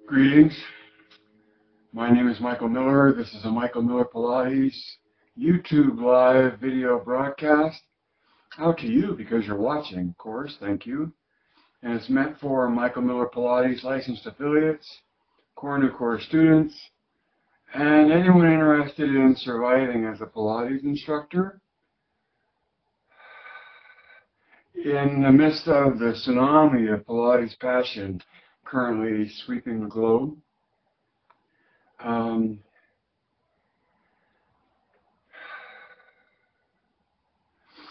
Greetings. My name is Michael Miller. This is a Michael Miller Pilates YouTube live video broadcast out to you because you're watching, of course. Thank you. And it's meant for Michael Miller Pilates licensed affiliates, core new course students, and anyone interested in surviving as a Pilates instructor in the midst of the tsunami of Pilates passion currently sweeping the globe. I'm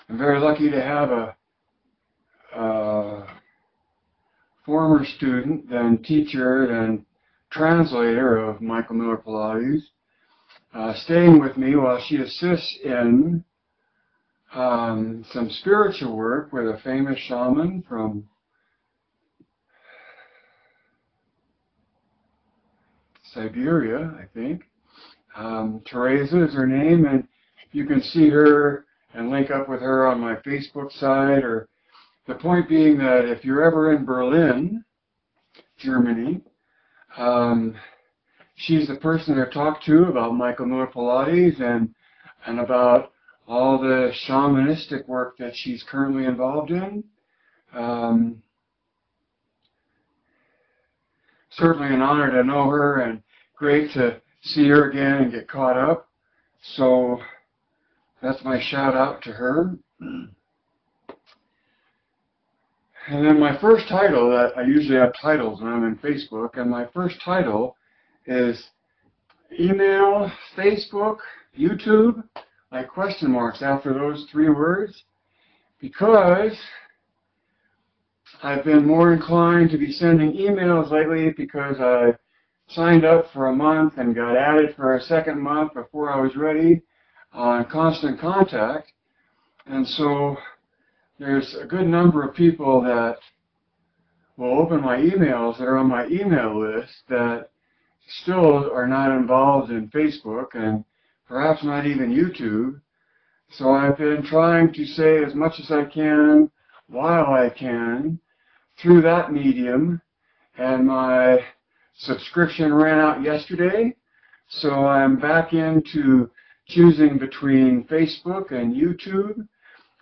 very lucky to have a former student, then teacher, then translator of Michael Miller Pilates, staying with me while she assists in some spiritual work with a famous shaman from Siberia, I think. Teresa is her name, and you can see her and link up with her on my Facebook site. Or the point being that if you're ever in Berlin, Germany, she's the person to talk to about Michael Miller Pilates and about all the shamanistic work that she's currently involved in. Certainly an honor to know her and great to see her again and get caught up. So that's my shout out to her. And then my first title, that I usually have titles when I'm in Facebook, and my first title is email, Facebook, YouTube, like question marks after those three words, because I've been more inclined to be sending emails lately because I signed up for a month and got added for a second month before I was ready on Constant Contact. And so there's a good number of people that will open my emails that are on my email list that still are not involved in Facebook and perhaps not even YouTube. So I've been trying to say as much as I can while I can through that medium, and my subscription ran out yesterday, so I'm back into choosing between Facebook and YouTube.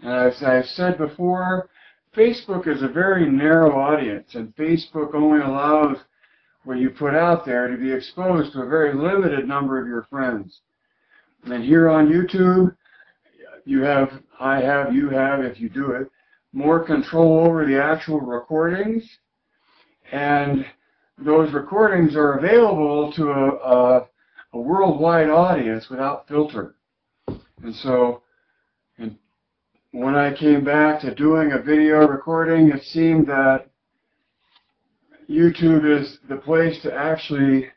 As I've said before, Facebook is a very narrow audience, and Facebook only allows what you put out there to be exposed to a very limited number of your friends. And here on YouTube, you have, if you do it, more control over the actual recordings, and those recordings are available to a worldwide audience without filter. And so when I came back to doing a video recording, it seemed that YouTube is the place to actually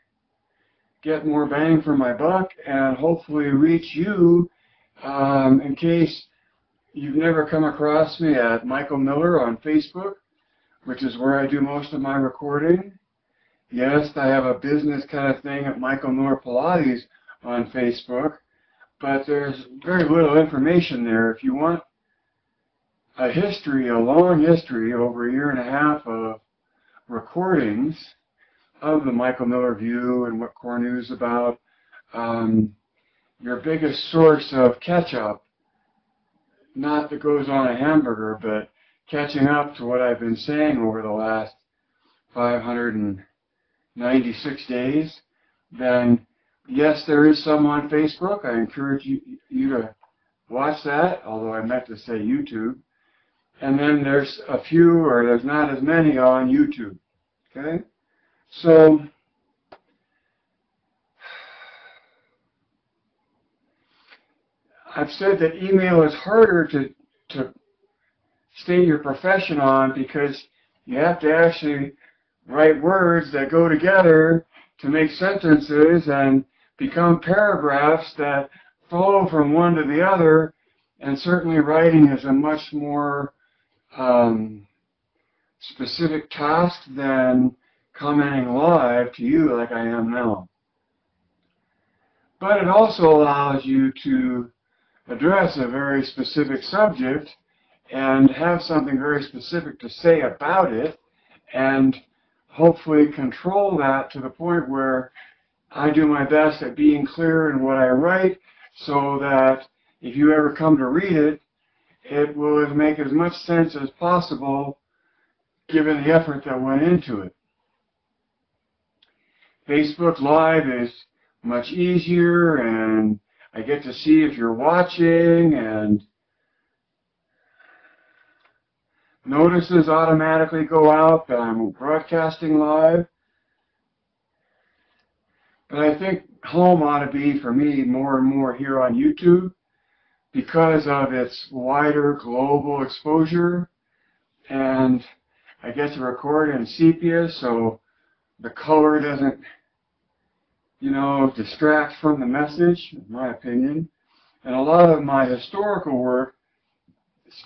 get more bang for my buck and hopefully reach you. In case you've never come across me at Michael Miller on Facebook, which is where I do most of my recording. Yes, I have a business kind of thing at Michael Miller Pilates on Facebook, but there's very little information there. If you want a history, a long history, over a year and a half of recordings of the Michael Miller View and what Core News is about, your biggest source of catch-up, not that goes on a hamburger, but catching up to what I've been saying over the last 596 days, then yes, there is some on Facebook. I encourage you to watch that, although I meant to say YouTube. And then there's a few, or there's not as many on YouTube. Okay? So I've said that email is harder to state your profession on because you have to actually write words that go together to make sentences and become paragraphs that flow from one to the other, and certainly writing is a much more specific task than commenting live to you like I am now. But it also allows you to address a very specific subject and have something very specific to say about it, and hopefully control that to the point where I do my best at being clear in what I write, so that if you ever come to read it, it will make as much sense as possible given the effort that went into it. Facebook Live is much easier, and I get to see if you're watching, and notices automatically go out that I'm broadcasting live. But I think home ought to be, for me, more and more here on YouTube because of its wider global exposure. And I get to record in sepia, so the color doesn't, distract from the message, in my opinion. And a lot of my historical work,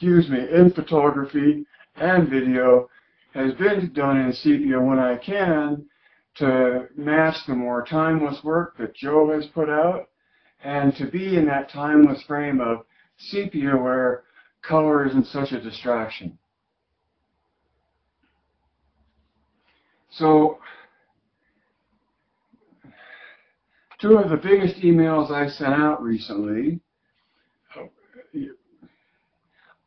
in photography and video, has been done in sepia when I can, to match the more timeless work that Joe has put out, and to be in that timeless frame of sepia where color isn't such a distraction. So, two of the biggest emails I sent out recently,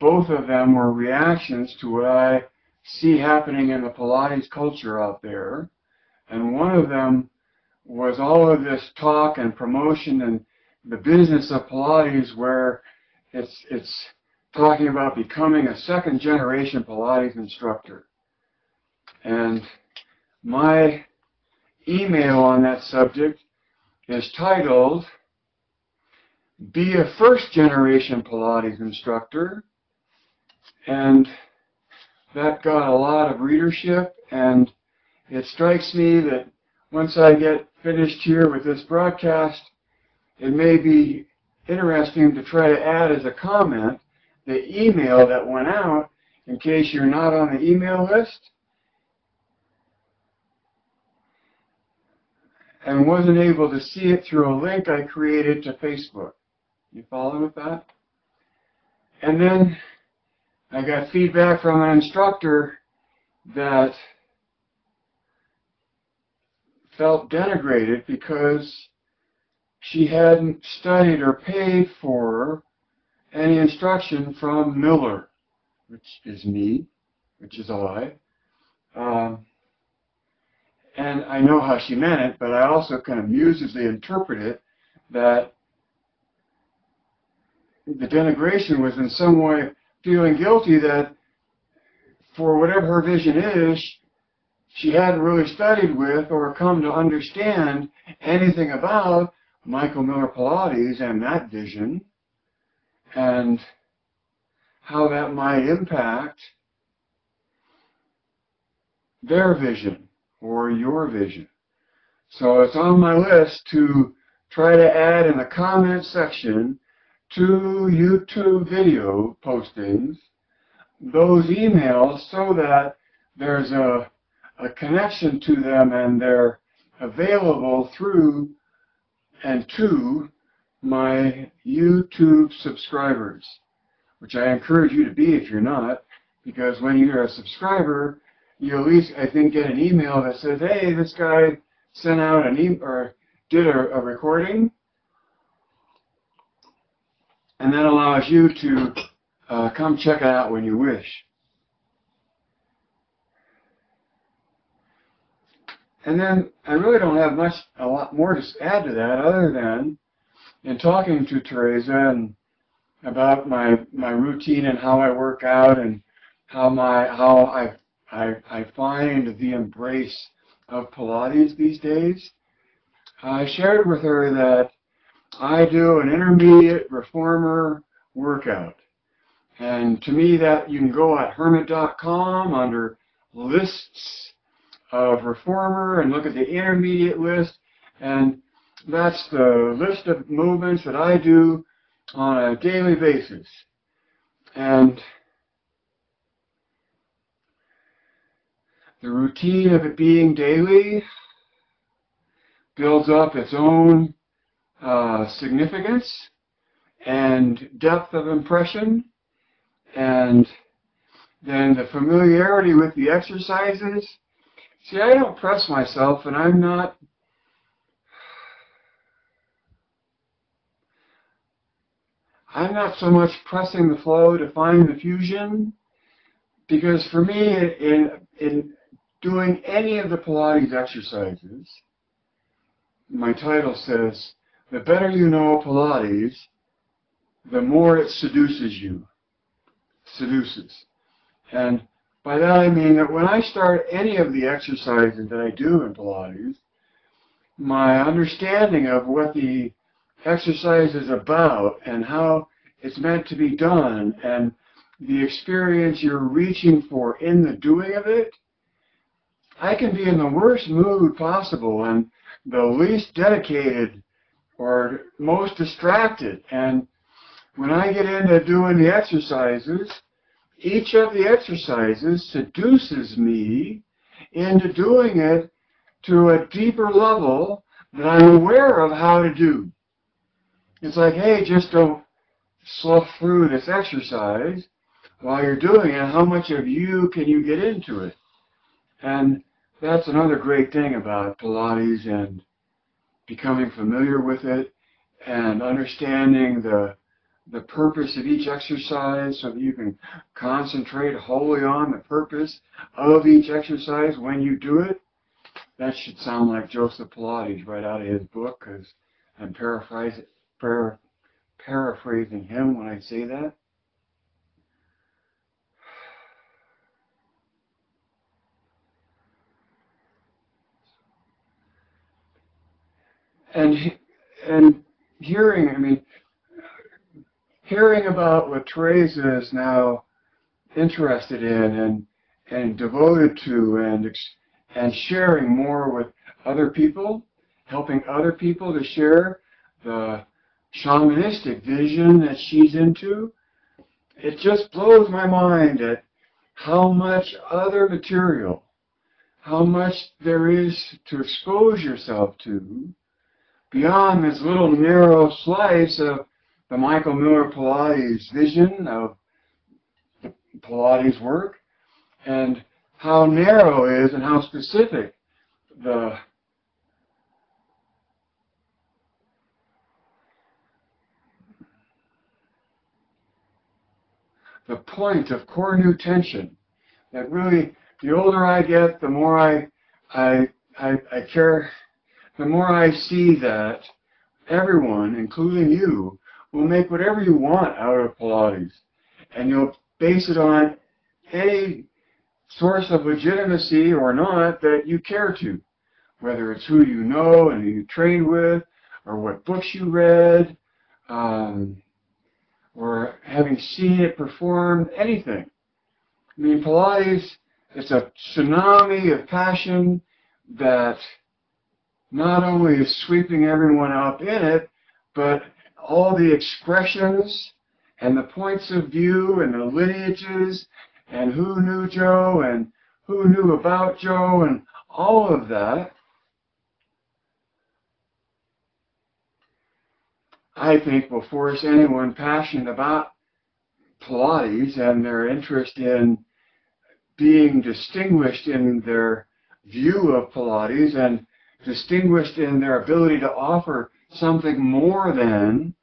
both of them were reactions to what I see happening in the Pilates culture out there. And one of them was all of this talk and promotion and the business of Pilates, where it's talking about becoming a second-generation Pilates instructor. And my email on that subject is titled, "Be a First-Generation Pilates Instructor." And that got a lot of readership, and it strikes me that once I get finished here with this broadcast, it may be interesting to try to add as a comment the email that went out in case you're not on the email list and wasn't able to see it through a link I created to Facebook. You follow with that? And then I got feedback from an instructor that felt denigrated because she hadn't studied or paid for any instruction from Miller, which is me, which is I. And I know how she meant it, but I also can amusedly interpret it that the denigration was in some way feeling guilty that for whatever her vision is, she hadn't really studied with or come to understand anything about Michael Miller Pilates and that vision, and how that might impact their vision or your vision. So it's on my list to try to add in the comment section to YouTube video postings those emails so that there's a connection to them and they're available through and to my YouTube subscribers, which I encourage you to be if you're not, because when you're a subscriber, you at least, I think, get an email that says, hey, this guy sent out an email or did a recording, and that allows you to come check it out when you wish. And then I really don't have a lot more to add to that, other than in talking to Teresa and about my routine and how I work out and how I find the embrace of Pilates these days. I shared with her that I do an intermediate reformer workout. And to me, that you can go at hermit.com under lists of reformer and look at the intermediate list, and that's the list of movements that I do on a daily basis. And the routine of it being daily builds up its own significance and depth of impression, and then the familiarity with the exercises See, I don't press myself, and I'm not so much pressing the flow to find the fusion, because for me, in doing any of the Pilates exercises, my title says, the better you know Pilates, the more it seduces you. Seduces. And by that I mean that when I start any of the exercises that I do in Pilates, my understanding of what the exercise is about and how it's meant to be done and the experience you're reaching for in the doing of it, I can be in the worst mood possible and the least dedicated or most distracted. And when I get into doing the exercises, each of the exercises seduces me into doing it to a deeper level that I'm aware of how to do. It's like, hey, just don't slough through this exercise while you're doing it. How much of you can you get into it? And that's another great thing about Pilates and becoming familiar with it and understanding the purpose of each exercise so that you can concentrate wholly on the purpose of each exercise when you do it. That should sound like Joseph Pilates right out of his book, because I'm paraphrasing him when I say that. And hearing about what Teresa is now interested in and devoted to and sharing more with other people, helping other people to share the shamanistic vision that she's into, it just blows my mind at how much other material, how much there is to expose yourself to beyond this little narrow slice of the Michael Miller Pilates vision of Pilates work, and how narrow it is and how specific the point of core new tension. That really, the older I get, the more I care, the more I see that everyone, including you, will make whatever you want out of Pilates, and you'll base it on any source of legitimacy or not that you care to, whether it's who you know and who you trained with, or what books you read, or having seen it performed, anything. I mean, Pilates, it's a tsunami of passion that not only is sweeping everyone up in it, but all the expressions and the points of view and the lineages and who knew Joe and who knew about Joe and all of that, I think will force anyone passionate about Pilates and their interest in being distinguished in their view of Pilates and distinguished in their ability to offer something more than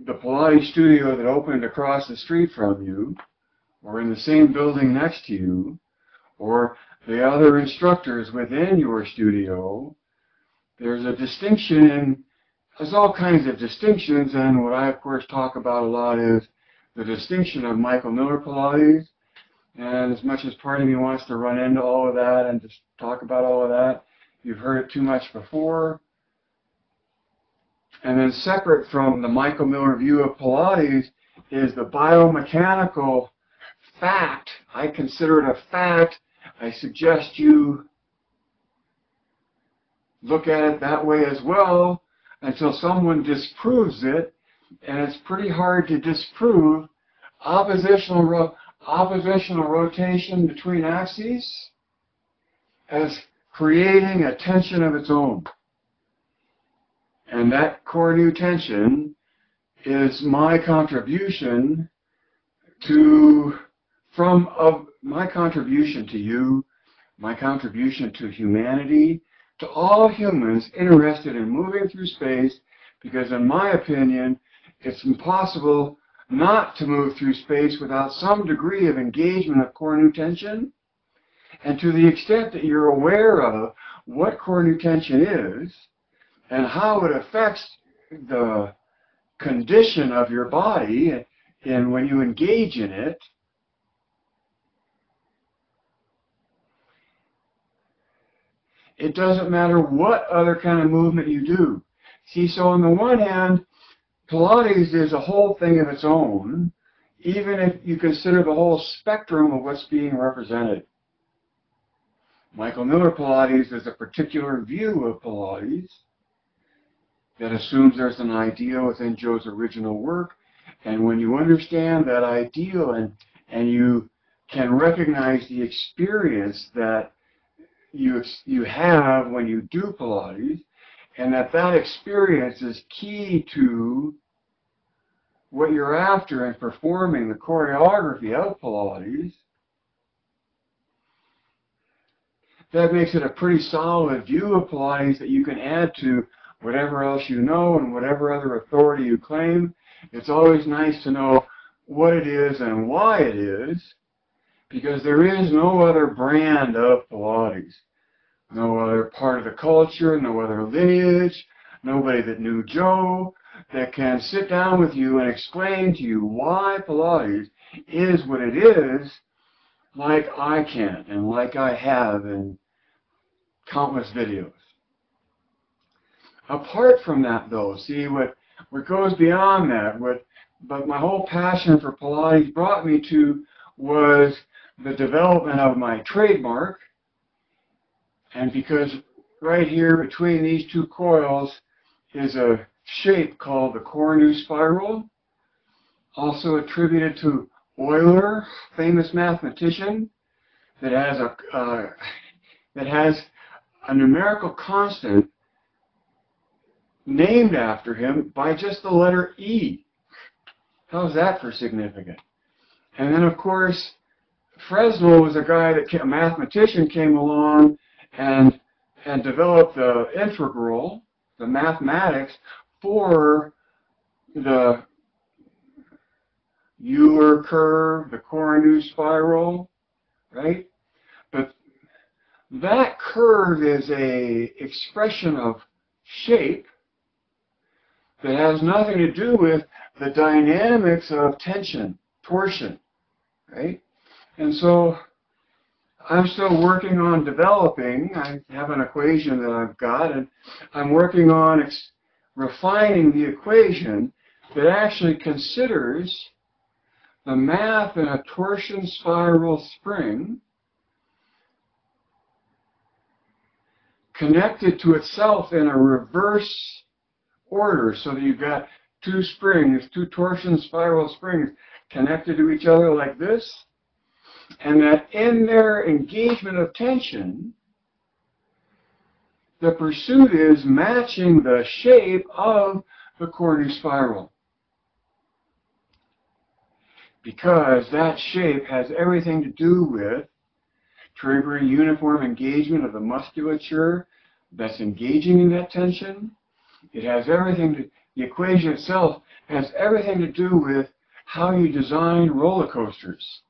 the Pilates studio that opened across the street from you, or in the same building next to you, or the other instructors within your studio. There's a distinction, and there's all kinds of distinctions, and what I, of course, talk about a lot is the distinction of Michael Miller Pilates. And as much as part of me wants to run into all of that and just talk about all of that, you've heard it too much before. And then separate from the Michael Miller view of Pilates is the biomechanical fact. I consider it a fact. I suggest you look at it that way as well until someone disproves it. And it's pretty hard to disprove oppositional rotation between axes as creating a tension of its own. And that core new tension is my contribution to you my contribution to humanity, to all humans interested in moving through space, because in my opinion, it's impossible not to move through space without some degree of engagement of core new tension. And to the extent that you're aware of what core new tension is and how it affects the condition of your body and when you engage in it, it doesn't matter what other kind of movement you do. See, so on the one hand, Pilates is a whole thing of its own, even if you consider the whole spectrum of what's being represented. Michael Miller Pilates is a particular view of Pilates that assumes there's an ideal within Joe's original work, and when you understand that ideal and you can recognize the experience that you have when you do Pilates, and that experience is key to what you're after in performing the choreography of Pilates, that makes it a pretty solid view of Pilates that you can add to whatever else you know and whatever other authority you claim. It's always nice to know what it is and why it is, because there is no other brand of Pilates. No other part of the culture, no other lineage, nobody that knew Joe that can sit down with you and explain to you why Pilates is what it is, like I can and like I have in countless videos. Apart from that, though, see what goes beyond that, but my whole passion for Pilates brought me to was the development of my trademark. And because right here between these two coils is a shape called the Cornu spiral, also attributed to Euler, famous mathematician, that has a numerical constant named after him by just the letter E. How's that for significant? And then, of course, Fresnel was a guy a mathematician, came along and developed the integral, the mathematics, for the Euler curve, the Cornu spiral, right? But that curve is a expression of shape that has nothing to do with the dynamics of tension, torsion, right? And so I'm still working on developing. I have an equation that I've got, and I'm working on refining the equation that actually considers the math in a torsion spiral spring connected to itself in a reverse order, so that you've got two springs, two torsion spiral springs connected to each other like this, and that in their engagement of tension, the pursuit is matching the shape of the Cornu spiral. Because that shape has everything to do with triggering uniform engagement of the musculature that's engaging in that tension. It has everything the equation itself has everything to do with how you design roller coasters.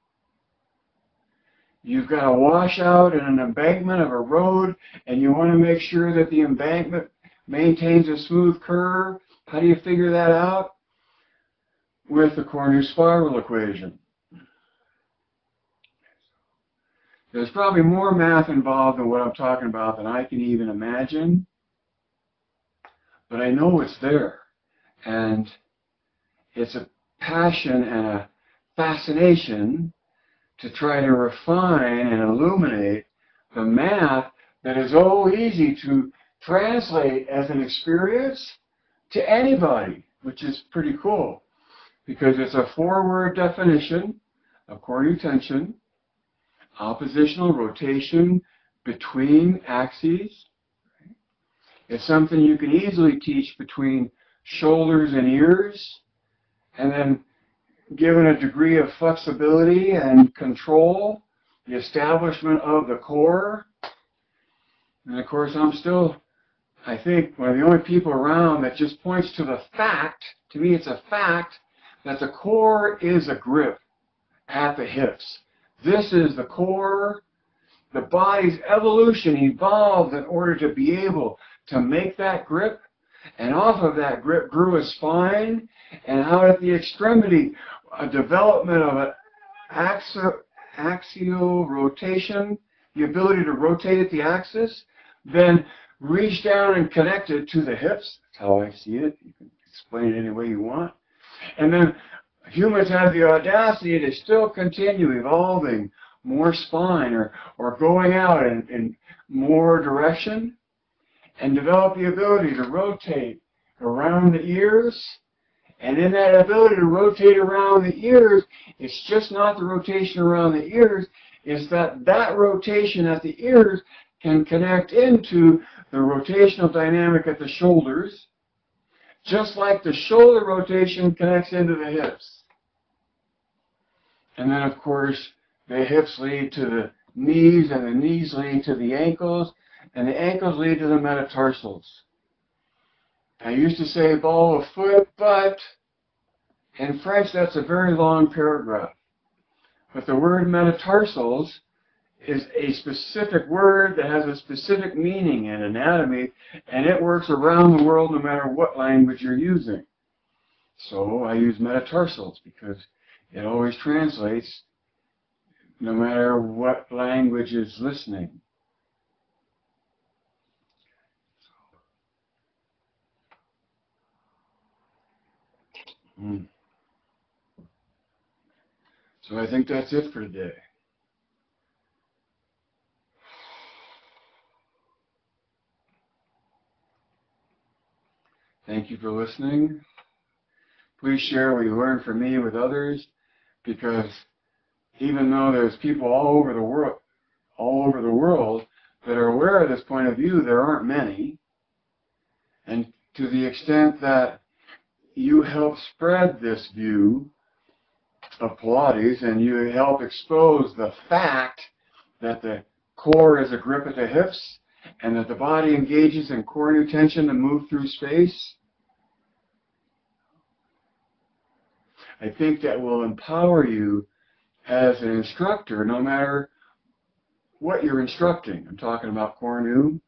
You've got a washout in an embankment of a road, and you want to make sure that the embankment maintains a smooth curve. How do you figure that out? With the Cornu spiral equation. There's probably more math involved in what I'm talking about than I can even imagine, but I know it's there, and it's a passion and a fascination to try to refine and illuminate the math that is so easy to translate as an experience to anybody, which is pretty cool, because it's a four-word definition of core new tension, oppositional rotation between axes. It's something you can easily teach between shoulders and ears, and then given a degree of flexibility and control the establishment of the core. And of course, I'm still, I think, one of the only people around that just points to the fact, to me it's a fact, that the core is a grip at the hips. This is the core. The body's evolution evolved in order to be able to make that grip, and off of that grip grew a spine, and out at the extremity, a development of an axial rotation, the ability to rotate at the axis, then reach down and connect it to the hips. That's how I see it. You can explain it any way you want. And then humans have the audacity to still continue evolving more spine or going out in more direction, and develop the ability to rotate around the ears. And in that ability to rotate around the ears, it's just not the rotation around the ears, it's that rotation at the ears can connect into the rotational dynamic at the shoulders, just like the shoulder rotation connects into the hips. And then, of course, the hips lead to the knees, and the knees lead to the ankles, and the ankles lead to the metatarsals. I used to say ball of foot, but in French that's a very long paragraph. But the word metatarsals is a specific word that has a specific meaning in anatomy, and it works around the world no matter what language you're using. So I use metatarsals because it always translates no matter what language is listening. So I think that's it for today. Thank you for listening. Please share what you learned from me with others, because even though there's people all over the world that are aware of this point of view, there aren't many. And to the extent that you help spread this view of Pilates, and you help expose the fact that the core is a grip at the hips, and that the body engages in core new tension to move through space, I think that will empower you as an instructor, no matter what you're instructing. I'm talking about core new,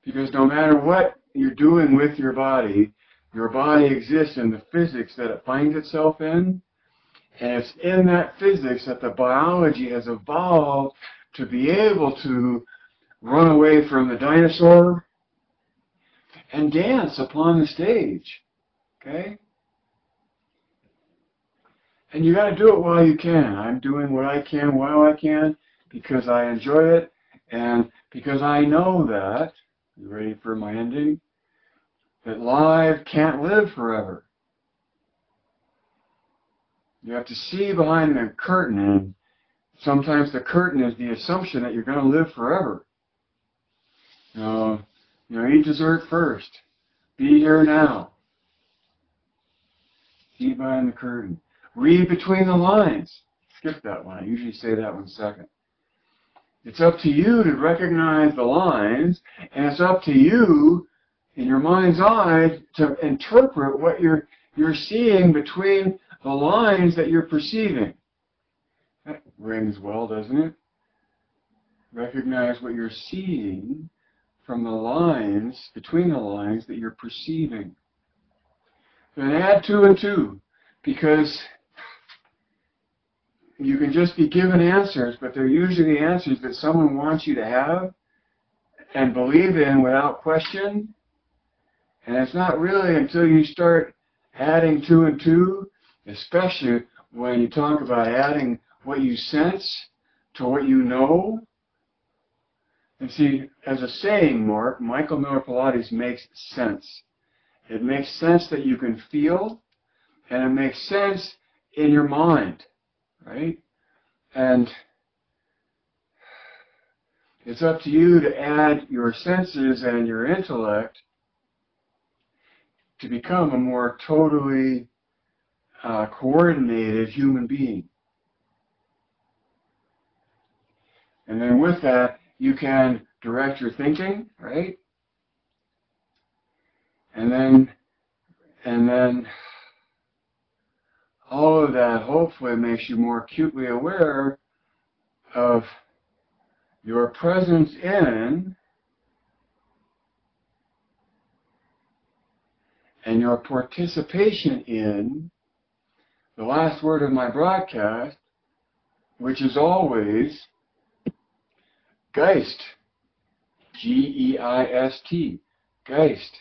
because no matter what you're doing with your body exists in the physics that it finds itself in, and it's in that physics that the biology has evolved to be able to run away from the dinosaur and dance upon the stage. Okay? And you got to do it while you can. I'm doing what I can while I can because I enjoy it, and because I know that, you ready for my ending? That live can't live forever. You have to see behind the curtain, and sometimes the curtain is the assumption that you're going to live forever. Eat dessert first. Be here now. See behind the curtain. Read between the lines. Skip that one. I usually say that one second. It's up to you to recognize the lines, and it's up to you, in your mind's eye, to interpret what you're seeing between the lines that you're perceiving. That rings well, doesn't it? Recognize what you're seeing from the lines, between the lines that you're perceiving. Then add 2 and 2, because you can just be given answers, but they're usually the answers that someone wants you to have and believe in without question. And it's not really until you start adding 2 and 2, especially when you talk about adding what you sense to what you know. And see, as a saying, Michael Miller Pilates makes sense. It makes sense that you can feel, and it makes sense in your mind, right? And it's up to you to add your senses and your intellect to become a more totally coordinated human being. And then with that, you can direct your thinking, right? And then all of that hopefully makes you more acutely aware of your presence in and your participation in the last word of my broadcast, which is always Geist. Geist. Geist.